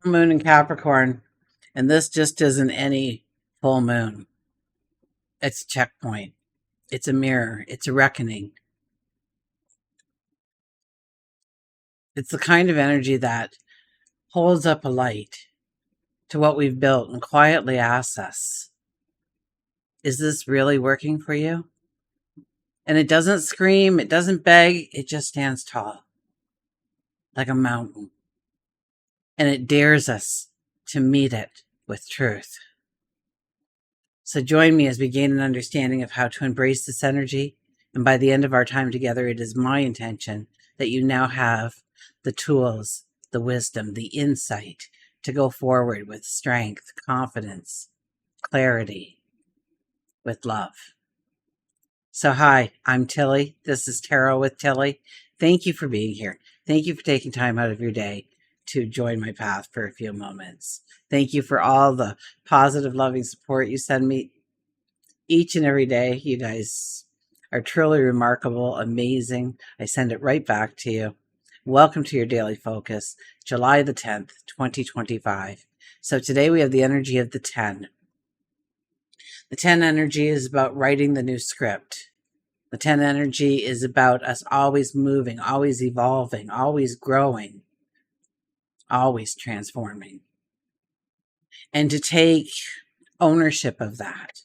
Moon in Capricorn, and this just isn't any full moon. It's a checkpoint. It's a mirror. It's a reckoning. It's the kind of energy that holds up a light to what we've built and quietly asks us, is this really working for you? And it doesn't scream, it doesn't beg, it just stands tall, like a mountain. And it dares us to meet it with truth. So join me as we gain an understanding of how to embrace this energy. And by the end of our time together, it is my intention that you now have the tools, the wisdom, the insight to go forward with strength, confidence, clarity, with love. So hi, I'm Tilly. This is Tarot with Tilly. Thank you for being here. Thank you for taking time out of your day to join my path for a few moments. Thank you for all the positive, loving support you send me each and every day. You guys are truly remarkable, amazing. I send it right back to you. Welcome to your daily focus, July the 10th, 2025. So today we have the energy of the 10. The 10 energy is about writing the new script. The 10 energy is about us always moving, always evolving, always growing, always transforming. And to take ownership of that,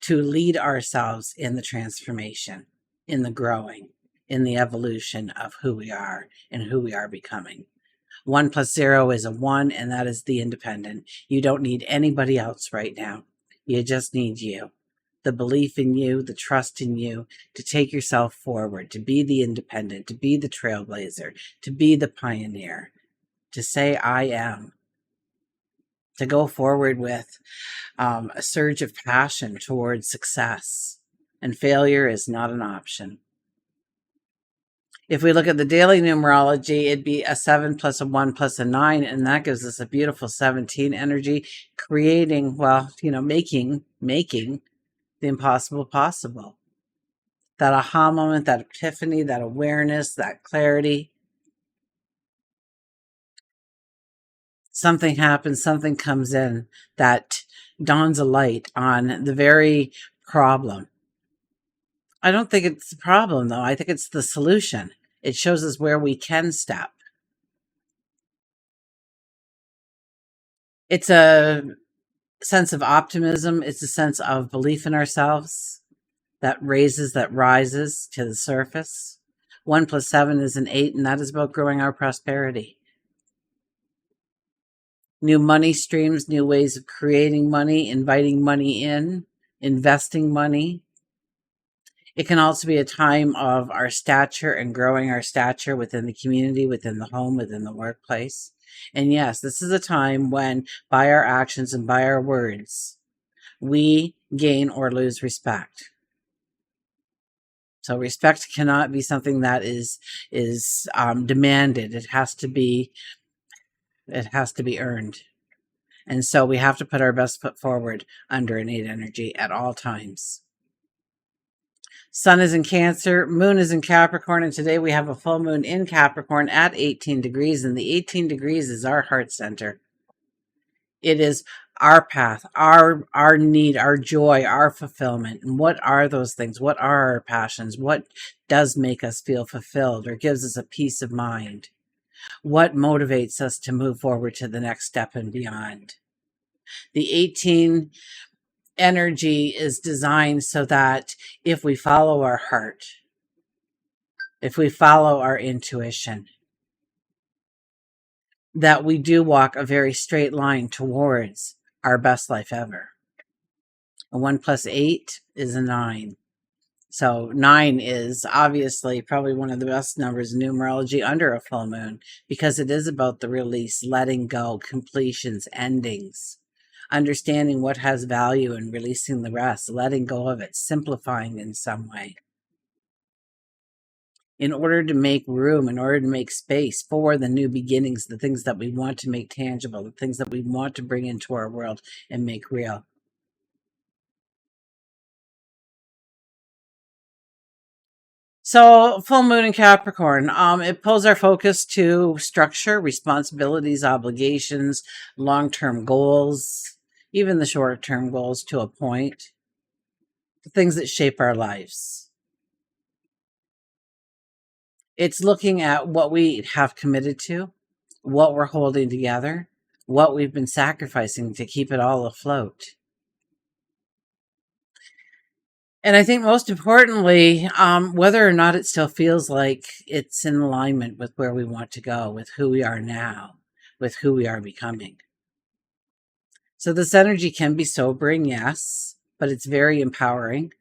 to lead ourselves in the transformation, in the growing, in the evolution of who we are and who we are becoming. 1 + 0 is a 1, and that is the independent. You don't need anybody else right now. You just need you. The belief in you, the trust in you, to take yourself forward, to be the independent, to be the trailblazer, to be the pioneer, to say, I am, to go forward with a surge of passion towards success. And failure is not an option. If we look at the daily numerology, it'd be a 7 plus a 1 plus a 9, and that gives us a beautiful 17 energy, creating, making the impossible possible. That aha moment, that epiphany, that awareness, that clarity. Something happens, something comes in that dawns a light on the very problem. I don't think it's the problem, though. I think it's the solution. It shows us where we can step. It's a sense of optimism. It's a sense of belief in ourselves that rises to the surface. 1 + 7 is an 8, and that is about growing our prosperity. New money streams, new ways of creating money, inviting money in, investing money. It can also be a time of our stature and growing our stature within the community, within the home, within the workplace. And yes, this is a time when, by our actions and by our words, we gain or lose respect. So respect cannot be something that is demanded. It has to be earned. And so we have to put our best foot forward under an 8 energy at all times. Sun is in Cancer, Moon is in Capricorn, and today we have a full moon in Capricorn at 18 degrees, and the 18 degrees is our heart center. It is our path, our need, our joy, our fulfillment. And what are those things? What are our passions? What does make us feel fulfilled or gives us a peace of mind? What motivates us to move forward to the next step and beyond? The 18 energy is designed so that if we follow our heart, if we follow our intuition, that we do walk a very straight line towards our best life ever. A 1 + 8 is a 9. So 9 is obviously probably one of the best numbers in numerology under a full moon, because it is about the release, letting go, completions, endings, understanding what has value and releasing the rest, letting go of it, simplifying in some way. In order to make room, in order to make space for the new beginnings, the things that we want to make tangible, the things that we want to bring into our world and make real. So, full moon in Capricorn, it pulls our focus to structure, responsibilities, obligations, long-term goals, even the short-term goals to a point, the things that shape our lives. It's looking at what we have committed to, what we're holding together, what we've been sacrificing to keep it all afloat. And I think most importantly, whether or not it still feels like it's in alignment with where we want to go, with who we are now, with who we are becoming. So this energy can be sobering, yes, but it's very empowering.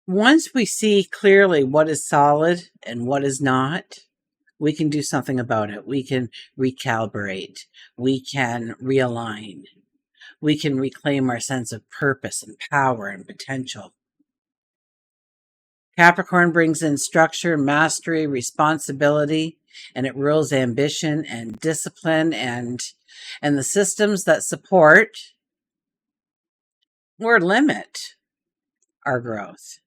Once we see clearly what is solid and what is not, we can do something about it. We can recalibrate. We can realign. We can reclaim our sense of purpose and power and potential. Capricorn brings in structure, mastery, responsibility, and it rules ambition and discipline and the systems that support or limit our growth.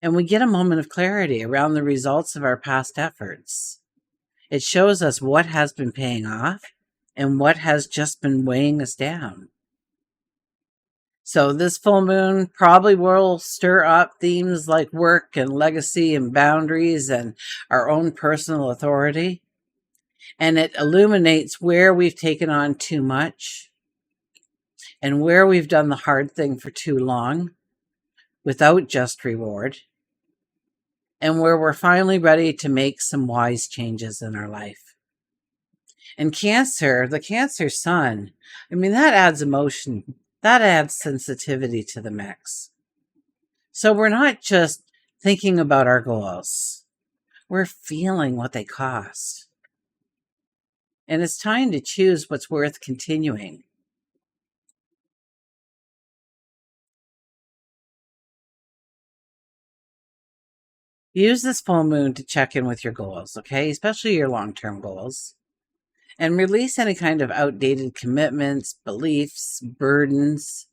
And we get a moment of clarity around the results of our past efforts. It shows us what has been paying off and what has just been weighing us down. So this full moon probably will stir up themes like work and legacy and boundaries and our own personal authority. And it illuminates where we've taken on too much and where we've done the hard thing for too long without just reward, and where we're finally ready to make some wise changes in our life. And Cancer, the Cancer sun, I mean, that adds emotion. That adds sensitivity to the mix. So we're not just thinking about our goals. We're feeling what they cost. And it's time to choose what's worth continuing. Use this full moon to check in with your goals, okay? Especially your long-term goals. And release any kind of outdated commitments, beliefs, burdens.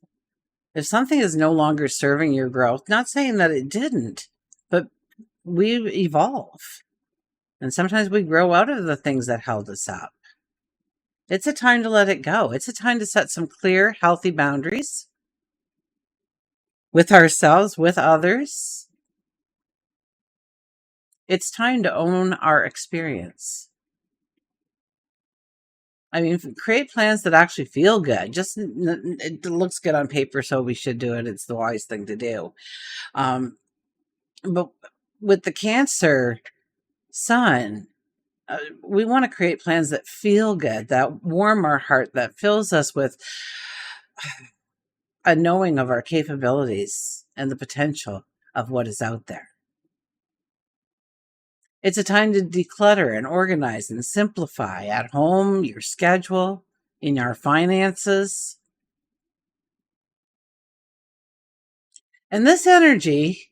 If something is no longer serving your growth, not saying that it didn't, but we evolve. And sometimes we grow out of the things that held us up. It's a time to let it go. It's a time to set some clear, healthy boundaries with ourselves, with others. It's time to own our experience. I mean, create plans that actually feel good. Just it looks good on paper, so we should do it. It's the wise thing to do. But with the Cancer sun, we want to create plans that feel good, that warm our heart, that fills us with a knowing of our capabilities and the potential of what is out there. It's a time to declutter and organize and simplify at home, your schedule, in our finances. And this energy,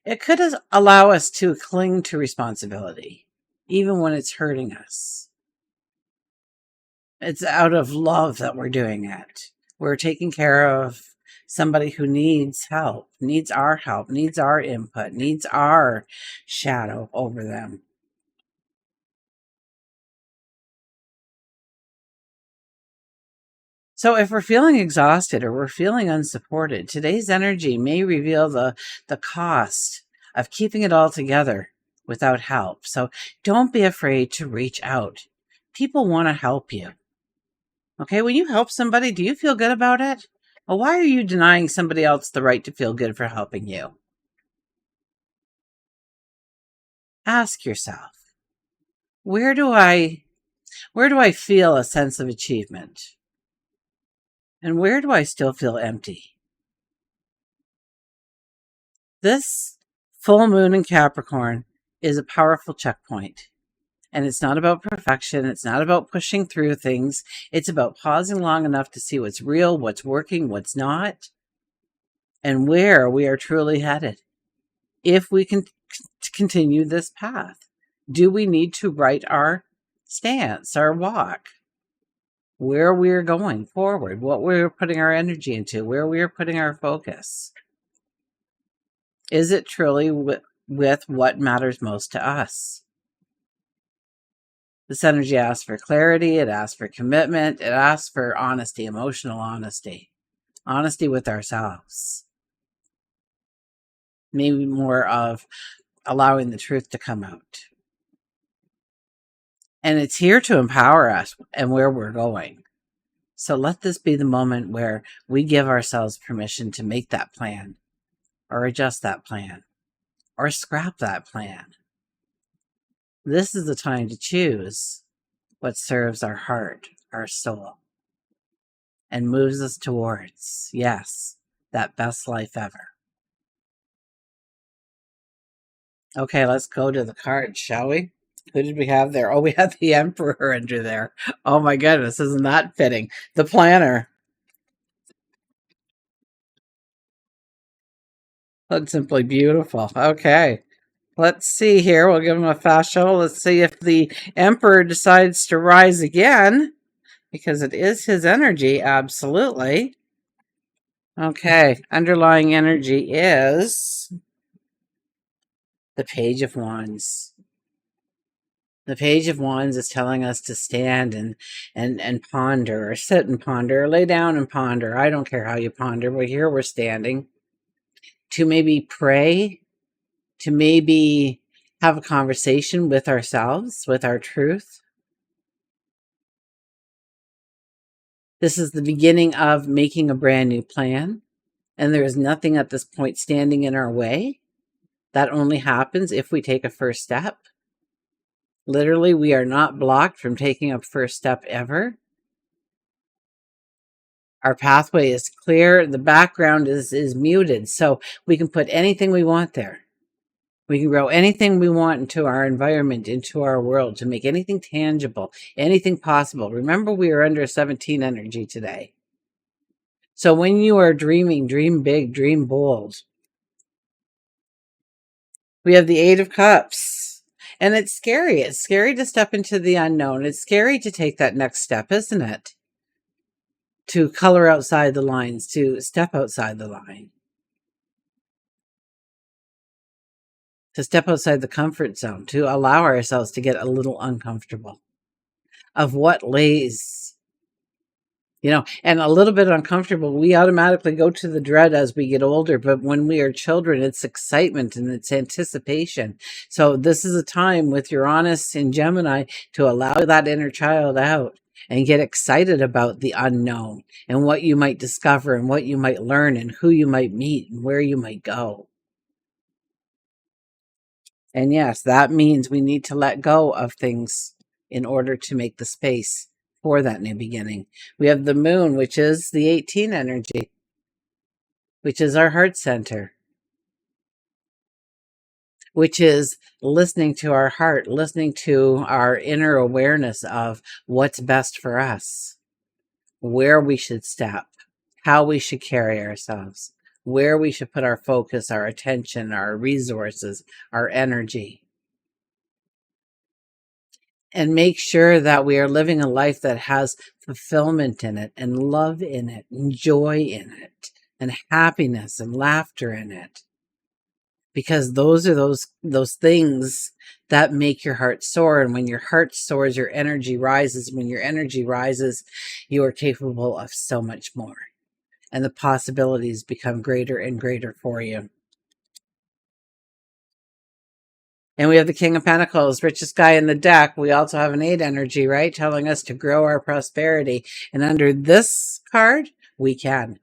it could allow us to cling to responsibility, even when it's hurting us. It's out of love that we're doing it. We're taking care of somebody who needs help, needs our input, needs our shadow over them. So if we're feeling exhausted or we're feeling unsupported, today's energy may reveal the cost of keeping it all together without help. So don't be afraid to reach out. People want to help you. Okay, when you help somebody, do you feel good about it? Well, why are you denying somebody else the right to feel good for helping you? Ask yourself, where do I feel a sense of achievement? And where do I still feel empty? This full moon in Capricorn is a powerful checkpoint. And it's not about perfection. It's not about pushing through things. It's about pausing long enough to see what's real, what's working, what's not, and where we are truly headed. If we can continue this path, do we need to right our stance, our walk? where we're going forward, what we're putting our energy into, where we're putting our focus. Is it truly with what matters most to us? This energy asks for clarity, it asks for commitment, it asks for honesty, emotional honesty, honesty with ourselves. Maybe more of allowing the truth to come out. And it's here to empower us and where we're going. So let this be the moment where we give ourselves permission to make that plan, or adjust that plan, or scrap that plan. This is the time to choose what serves our heart, our soul, and moves us towards, yes, that best life ever. Okay, let's go to the cards, shall we? Who did we have there? Oh, we had the Emperor under there. Oh my goodness, isn't that fitting? The Planner. That's simply beautiful. Okay, let's see here. We'll give him a fast show. Let's see if the Emperor decides to rise again, because it is his energy, absolutely. Okay, underlying energy is the Page of Wands. The Page of Wands is telling us to stand and ponder, or sit and ponder, or lay down and ponder. I don't care how you ponder, but here we're standing. To maybe pray, to maybe have a conversation with ourselves, with our truth. This is the beginning of making a brand new plan, and there is nothing at this point standing in our way. That only happens if we take a first step. Literally, we are not blocked from taking a first step ever. Our pathway is clear. The background is muted, so we can put anything we want there. We can grow anything we want into our environment, into our world, to make anything tangible, anything possible. Remember, we are under 17 energy today. So when you are dreaming, dream big, dream bold. We have the Eight of Cups. And it's scary. It's scary to step into the unknown. It's scary to take that next step, isn't it? To color outside the lines, to step outside the line. To step outside the comfort zone, to allow ourselves to get a little uncomfortable of what lays, and a little bit uncomfortable. We automatically go to the dread as we get older, but when we are children, it's excitement and it's anticipation. So this is a time with Uranus in Gemini to allow that inner child out and get excited about the unknown and what you might discover and what you might learn and who you might meet and where you might go. And yes, that means we need to let go of things in order to make the space for that new beginning. We have the Moon, which is the 18 energy, which is our heart center, which is listening to our heart, listening to our inner awareness of what's best for us, where we should step, how we should carry ourselves, where we should put our focus, our attention, our resources, our energy. And make sure that we are living a life that has fulfillment in it, and love in it, and joy in it, and happiness and laughter in it. Because those are those things that make your heart soar. And when your heart soars, your energy rises. When your energy rises, you are capable of so much more. And the possibilities become greater and greater for you. And we have the King of Pentacles, richest guy in the deck. We also have an 8 energy, right? Telling us to grow our prosperity. And under this card, we can.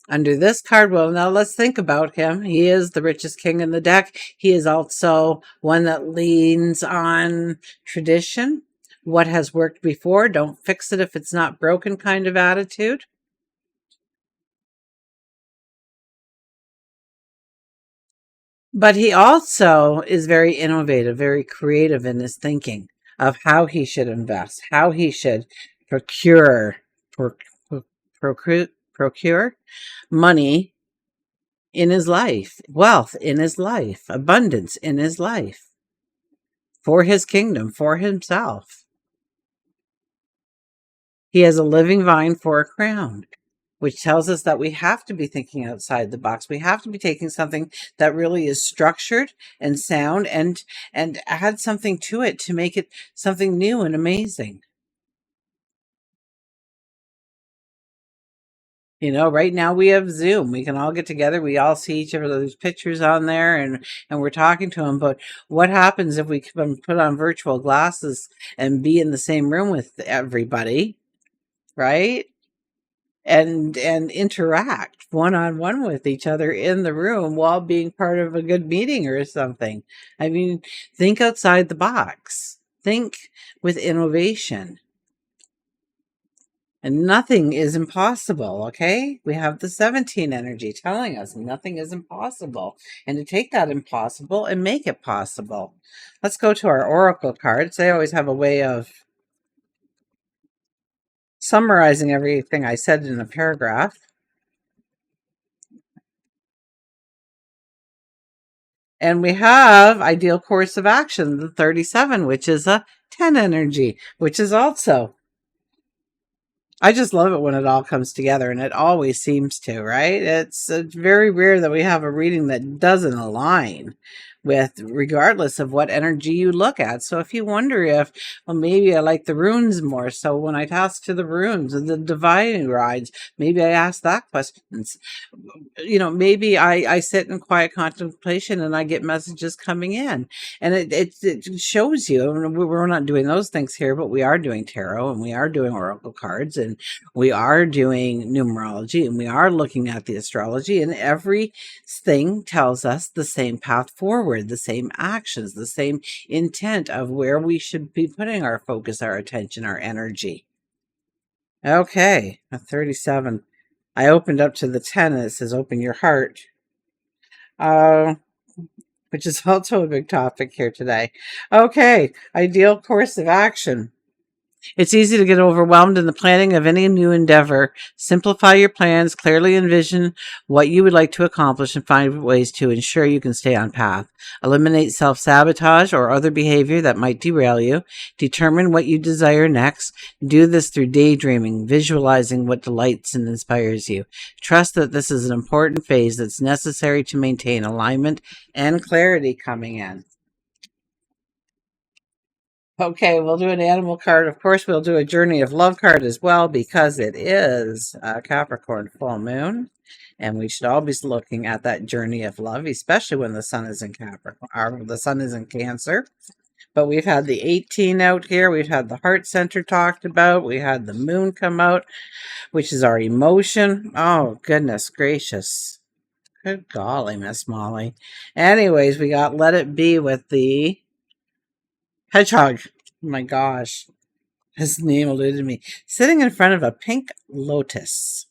Under this card, well, now let's think about him. He is the richest king in the deck. He is also one that leans on tradition. What has worked before, don't fix it if it's not broken kind of attitude. But he also is very innovative, very creative in his thinking of how he should invest, how he should procure money in his life, wealth in his life, abundance in his life, for his kingdom, for himself. He has a living vine for a crown, which tells us that we have to be thinking outside the box. We have to be taking something that really is structured and sound and add something to it to make it something new and amazing. You know, right now we have Zoom. We can all get together. We all see each other's pictures on there, and we're talking to them. But what happens if we put on virtual glasses and be in the same room with everybody, right? And interact one on one with each other in the room while being part of a good meeting or something. I mean, think outside the box. Think with innovation. And nothing is impossible, okay? We have the 17 energy telling us nothing is impossible. And to take that impossible and make it possible. Let's go to our oracle cards. They always have a way of summarizing everything I said in a paragraph. And we have ideal course of action, the 37, which is a 10 energy, which is also, I just love it when it all comes together, and it always seems to, right? It's very rare that we have a reading that doesn't align with, regardless of what energy you look at. So if you wonder if, well, maybe I like the runes more, so when I task to the runes and the divining rods, maybe I ask that questions. You know, maybe I sit in quiet contemplation and I get messages coming in, and it shows you. I mean, we're not doing those things here, but we are doing tarot, and we are doing oracle cards, and we are doing numerology, and we are looking at the astrology, and everything tells us the same path forward, the same actions, the same intent of where we should be putting our focus, our attention, our energy. Okay, a 37. I opened up to the 10 and it says open your heart, which is also a big topic here today. Okay, ideal course of action. It's easy to get overwhelmed in the planning of any new endeavor. Simplify your plans, clearly envision what you would like to accomplish, and find ways to ensure you can stay on path. Eliminate self-sabotage or other behavior that might derail you. Determine what you desire next. Do this through daydreaming, visualizing what delights and inspires you. Trust that this is an important phase that's necessary to maintain alignment and clarity coming in. Okay, we'll do an animal card. Of course, we'll do a journey of love card as well, because it is a Capricorn full moon. And we should all be looking at that journey of love, especially when the sun is in Capricorn, or the sun is in Cancer. But we've had the 18 out here. We've had the heart center talked about. We had the moon come out, which is our emotion. Oh, goodness gracious. Good golly, Miss Molly. Anyways, we got Let It Be with the hedgehog. Oh my gosh. His name eluded me. Sitting in front of a pink lotus.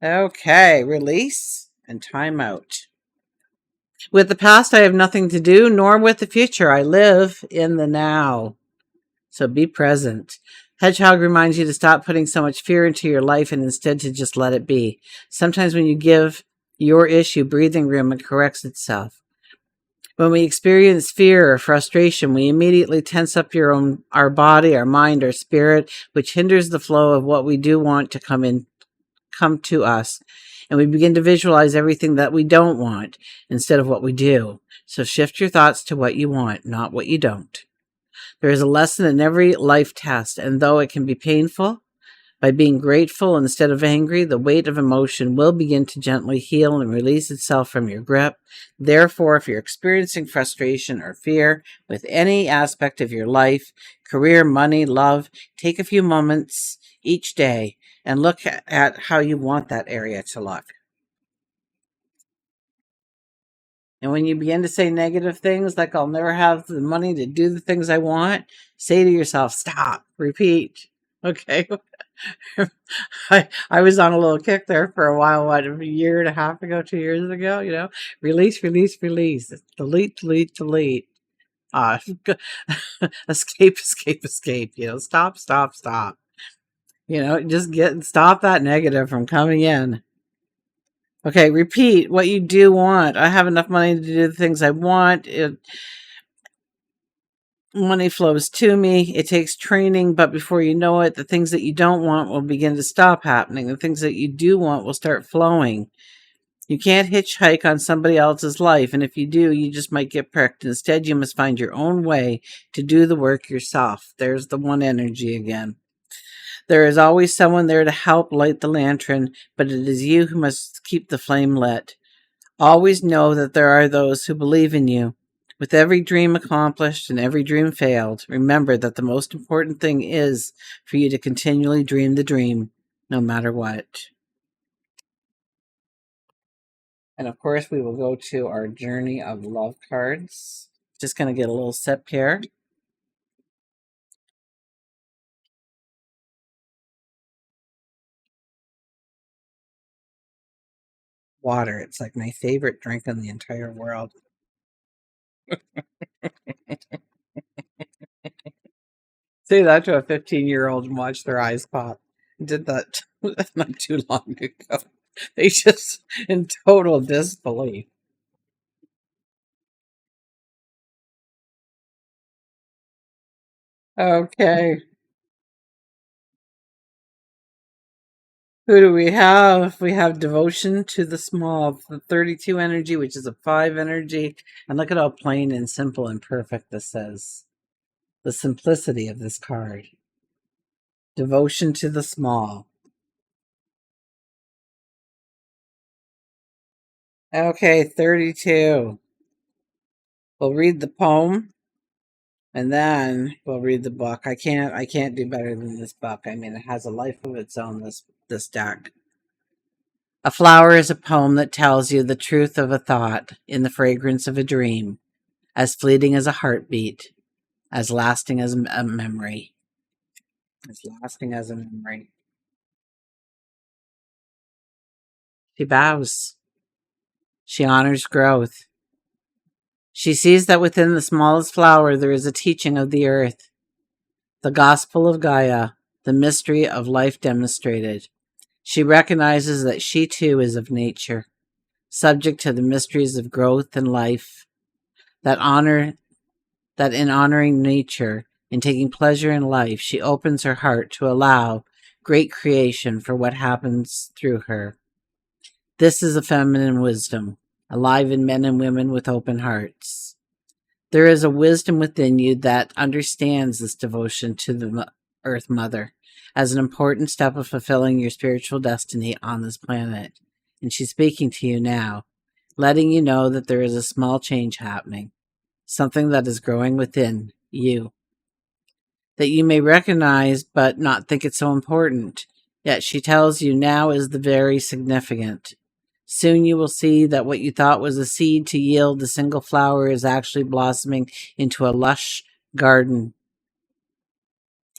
Okay, release and time out. With the past, I have nothing to do, nor with the future. I live in the now. So be present. Hedgehog reminds you to stop putting so much fear into your life and instead to just let it be. Sometimes when you give your issue breathing room, it corrects itself. When we experience fear or frustration, we immediately tense up our body, our mind, our spirit, which hinders the flow of what we do want to come to us. And we begin to visualize everything that we don't want instead of what we do. So shift your thoughts to what you want, not what you don't. There is a lesson in every life test, and though it can be painful, by being grateful instead of angry, the weight of emotion will begin to gently heal and release itself from your grip. Therefore, if you're experiencing frustration or fear with any aspect of your life, career, money, love, take a few moments each day and look at how you want that area to look. And when you begin to say negative things like, I'll never have the money to do the things I want, say to yourself, stop, repeat. Okay. I was on a little kick there for a while, a year and a half ago, 2 years ago, release, release, release, delete, delete, delete, escape, escape, escape, stop, stop, stop, just stop that negative from coming in. Okay, repeat what you do want. I have enough money to do the things I want. Money flows to me. It takes training, but before you know it, the things that you don't want will begin to stop happening. The things that you do want will start flowing. You can't hitchhike on somebody else's life, and if you do, you just might get pricked. Instead, you must find your own way to do the work yourself. There's the one energy again. There is always someone there to help light the lantern, but it is you who must keep the flame lit. Always know that there are those who believe in you. With every dream accomplished and every dream failed, remember that the most important thing is for you to continually dream the dream, no matter what. And of course, we will go to our Journey of Love cards. Just going to get a little sip here. Water. It's like my favorite drink in the entire world. Say that to a 15-year-old and watch their eyes pop. Did that not too long ago. They just in total disbelief. Okay. Who do we have? We have devotion to the small, the 32 energy, which is a 5 energy. And look at how plain and simple and perfect this is. The simplicity of this card. Devotion to the small. Okay, 32. We'll read the poem and then we'll read the book. I can't do better than this book. I mean, it has a life of its own, this deck. A flower is a poem that tells you the truth of a thought in the fragrance of a dream, as fleeting as a heartbeat, as lasting as a memory. As lasting as a memory. She bows. She honors growth. She sees that within the smallest flower there is a teaching of the earth, the gospel of Gaia, the mystery of life demonstrated. She recognizes that she too is of nature, subject to the mysteries of growth and life, that in honoring nature and taking pleasure in life, she opens her heart to allow great creation for what happens through her. This is a feminine wisdom, alive in men and women with open hearts. There is a wisdom within you that understands this devotion to the Earth Mother as an important step of fulfilling your spiritual destiny on this planet. And she's speaking to you now, letting you know that there is a small change happening, something that is growing within you, that you may recognize but not think it's so important. Yet she tells you now is the very significant. Soon you will see that what you thought was a seed to yield a single flower is actually blossoming into a lush garden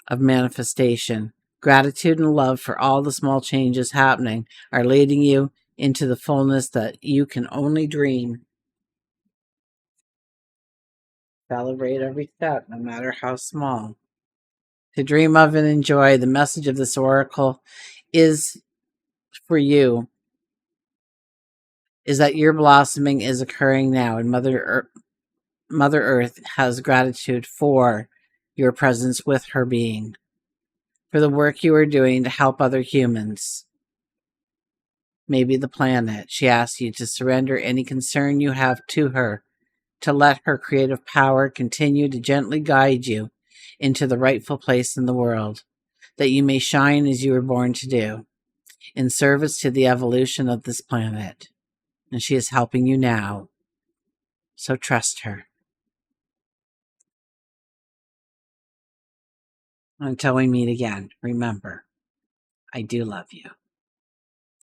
of manifestation. Gratitude and love for all the small changes happening are leading you into the fullness that you can only dream. Celebrate every step, no matter how small. To dream of and enjoy. The message of this oracle is for you is that your blossoming is occurring now, and Mother Earth has gratitude for your presence with her being, for the work you are doing to help other humans, maybe the planet. She asks you to surrender any concern you have to her, to let her creative power continue to gently guide you into the rightful place in the world, that you may shine as you were born to do, in service to the evolution of this planet. And she is helping you now, so trust her. Until we meet again, remember, I do love you.